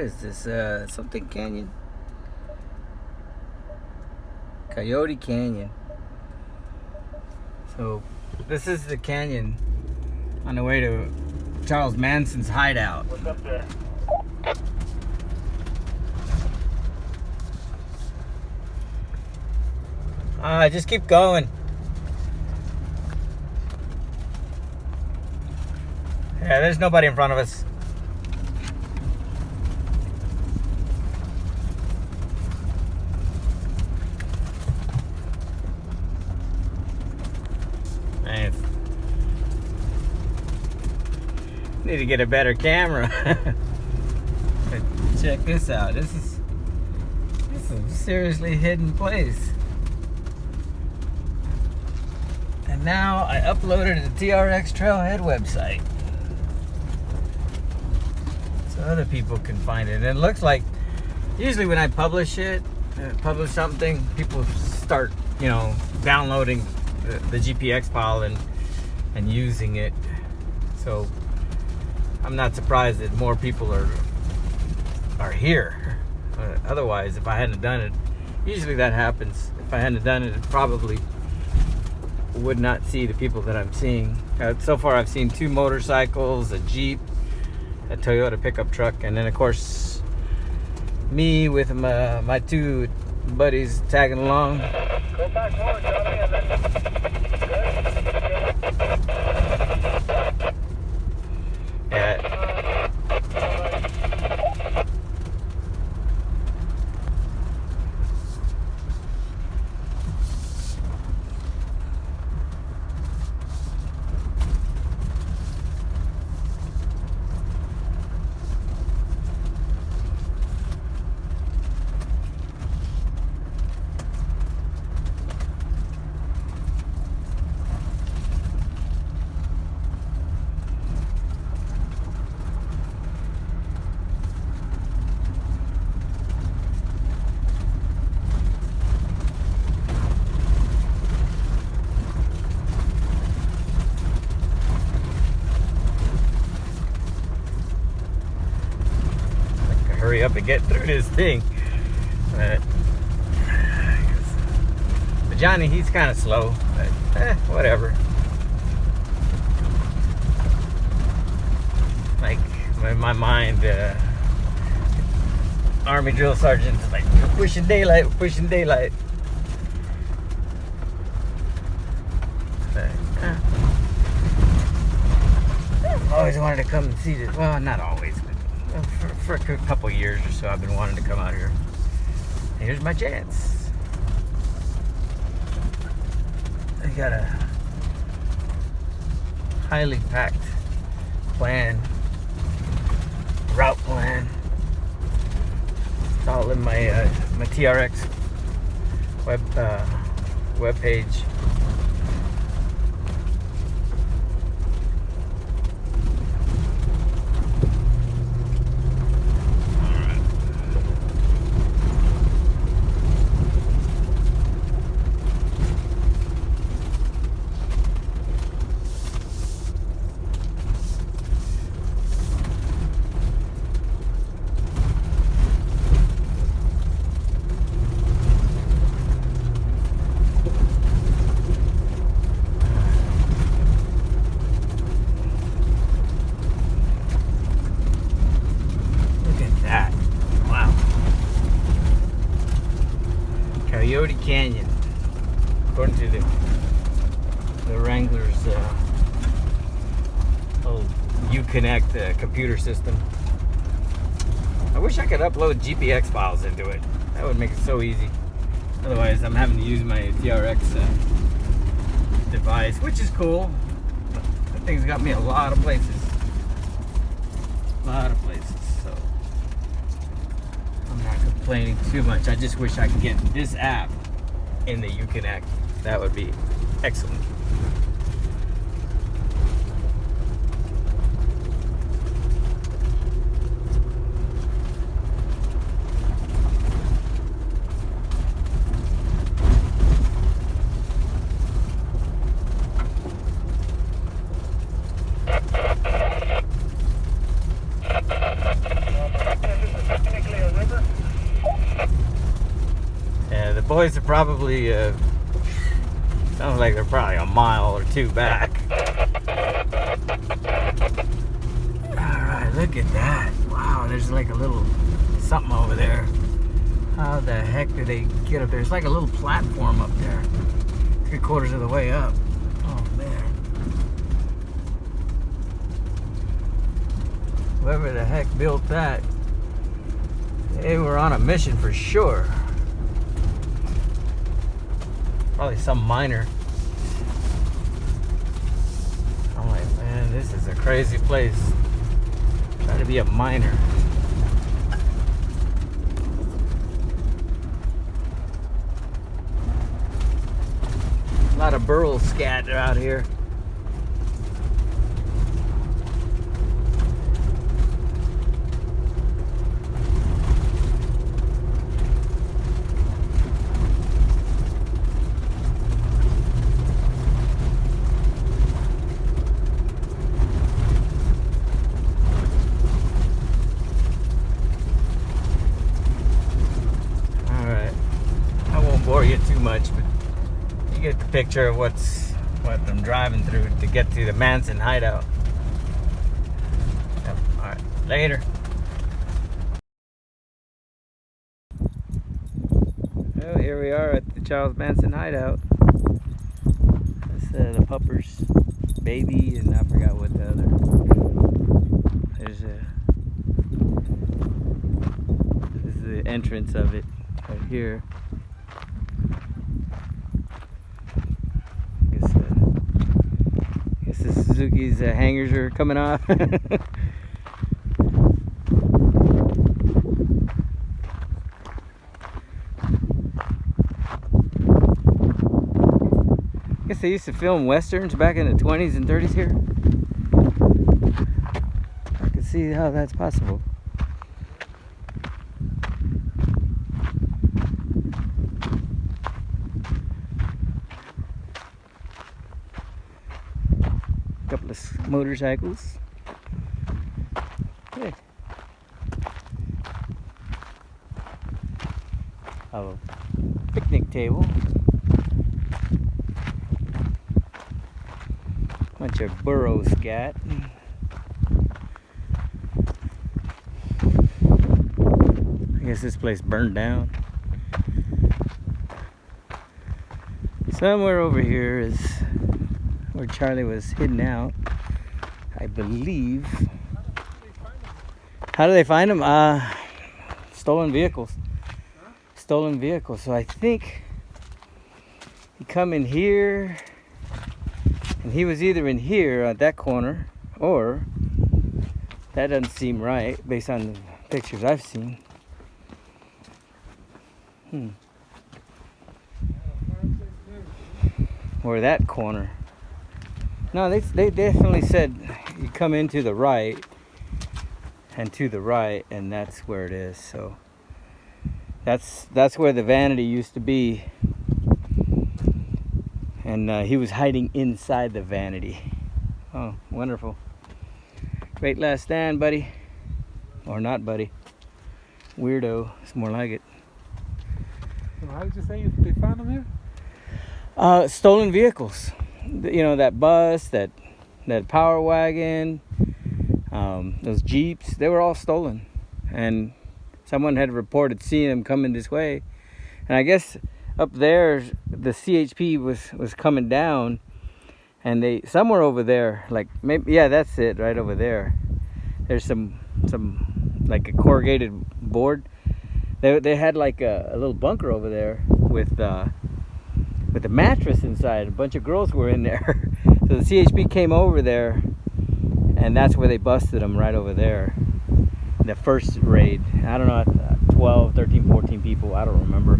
is this? Something Canyon? Coyote Canyon. So, this is the canyon on the way to Charles Manson's Hideout. What's up there? Just keep going. Yeah, there's nobody in front of us. Nice. Need to get a better camera. But check this out. This is a seriously hidden place. And now I uploaded it to the TRX Trailhead website, so other people can find it. And it looks like usually when I publish something, people start, downloading the GPX file and using it. So I'm not surprised that more people are here. Otherwise, if I hadn't done it, usually that happens. If I hadn't done it, it probably would not see the people that I'm seeing. So far I've seen 2 motorcycles, a Jeep, a Toyota pickup truck, and then of course me with my 2 buddies tagging along. Go back forward, Johnny, and then... Yeah. Hurry up and get through this thing. But Johnny, he's kind of slow, but whatever. Like, in my mind, Army drill sergeant's like, we're pushing daylight, we're pushing daylight. But, I've always wanted to come and see this. Well, not always, but for a couple years or so I've been wanting to come out here. And here's my chance. I got a highly packed route plan. It's all in my my TRX web page. Coyote Canyon, according to the Wrangler's old Uconnect computer system. I wish I could upload GPX files into it. That would make it so easy. Otherwise, I'm having to use my TRX device, which is cool. That thing's got me a lot of places. So I'm not complaining too much. I just wish I could get this app in the Uconnect. That would be excellent. boys are probably, sounds like they're probably a mile or two back. Alright, look at that. Wow, there's like a little something over there. How the heck did they get up there? It's like a little platform up there. 3/4 of the way up. Oh, man. Whoever the heck built that, they were on a mission for sure. Probably some miner. I'm like, man, this is a crazy place. Try to be a miner. A lot of burl scat out here. Bore you too much, but you get the picture of what I'm driving through to get to the Manson Hideout. Yep. All right, later. Well, here we are at the Charles Manson Hideout. That's the Pupper's baby, and I forgot what the other. This is the entrance of it right here. The Suzuki's hangers are coming off. I guess they used to film westerns back in the 20s and 30s here. I can see how that's possible. Couple of motorcycles. Hey. A picnic table. Bunch of burro scat. I guess this place burned down. Somewhere over here is where Charlie was hidden out, I believe. How do they find him? Stolen vehicles. Stolen vehicles. So I think he come in here, and he was either in here at that corner, or that doesn't seem right based on the pictures I've seen. Or that corner. No, they definitely said you come in to the right and to the right, and that's where it is. So that's where the vanity used to be, and he was hiding inside the vanity. Oh, wonderful! Great last stand, buddy, or not, buddy? Weirdo. It's more like it. How did you say they found him here? Stolen vehicles. You know, that bus, that power wagon, those Jeeps, they were all stolen. And someone had reported seeing them coming this way. And I guess up there, the CHP was coming down, and they, somewhere over there, like, maybe, yeah, that's it, right over there. There's some like a corrugated board. They had like a little bunker over there with a mattress inside. A bunch of girls were in there. So the CHP came over there, and that's where they busted them, right over there. The first raid. I don't know, 12, 13, 14 people. I don't remember.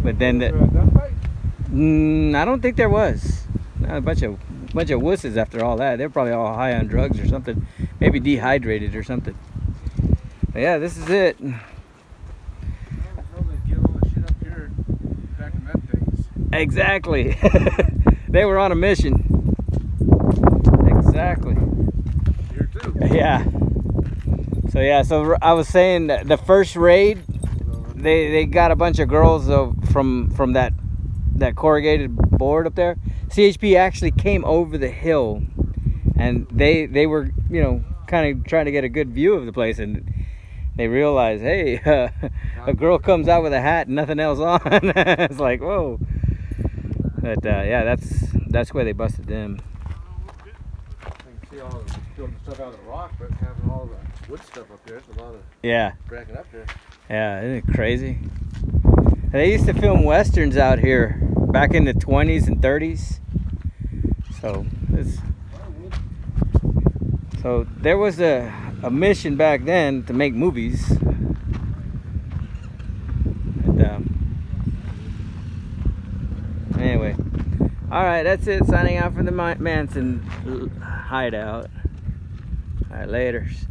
But then I don't think there was. A bunch of wusses after all that. They're probably all high on drugs or something. Maybe dehydrated or something. But yeah, this is it. Exactly. They were on a mission. Exactly. Here too. Yeah. So I was saying that the first raid, they got a bunch of girls from that corrugated board up there. CHP actually came over the hill, and they were, you know, kind of trying to get a good view of the place, and they realized, hey, a girl comes out with a hat and nothing else on. It's like, whoa. But yeah, that's where they busted them. I can see all the building stuff out of the rock, but having all the wood stuff up there, it's a lot of Yeah. breaking up there. Yeah, isn't it crazy? They used to film westerns out here back in the 20s and 30s. So there was a mission back then to make movies. And, anyway, all right, that's it. Signing out from the Manson Hideout. All right, laters.